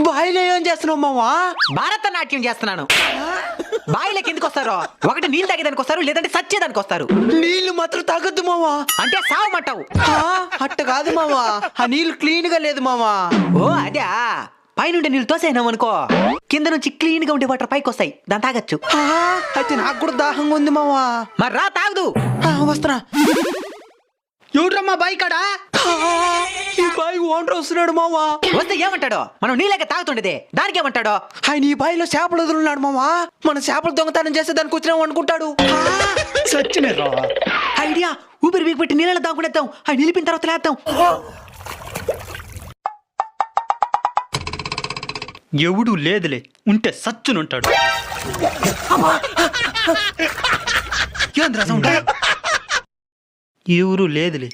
బాయిలో ఏం చేస్తున్నావు మావా? భారతనాట్యం చేస్తున్నాను. బాయిలోకి ఎందుకు వస్తారో? ఒకటి నీళ్ళు తాగేదానికి వస్తారు, లేదంటే సచ్చేదానికి వస్తారు. నీళ్లు మాత్రం తాగొద్దు మావా. అంటే సావమంటావు? అట్ట కాదు మావా, ఆ నీళ్లు క్లీన్ గా లేదు మావా. ఓ అదే, పైనుండి నీళ్ళు తోసేనాం అనుకో, కింద నుంచి క్లీన్ గా ఉండే వాటర్ పైకి వస్తాయి, దాన్ని తాగొచ్చు. అయితే నాకు కూడా దాహంగా ఉంది మావా. మరి రా తాగదు. వస్తున్నా. ఎవడ్రమ్మా బాయి కాడా? ఈ బాయి ఓనర్ వస్తున్నాడు మావా. వస్తే ఏమంటాడో? మనం నీళ్ళక తాగుతుండేది, దానికి ఏమంటాడో? ఆయన ఈ బాయిలో చేపలు వదులున్నాడు మావా. మన చేపలు దొంగతనం చేస్తే దానికి వచ్చినాం అనుకుంటాడు. ఐడియా, ఊపిరి బిగి పెట్టి నీళ్ళలో దాగునేద్దాం, ఆయన నిలిపిన తర్వాత లేద్దాం. ఎవడు లేదులే, ఉంటే సచ్చునుంటాడు. ఎవరు లేదులే,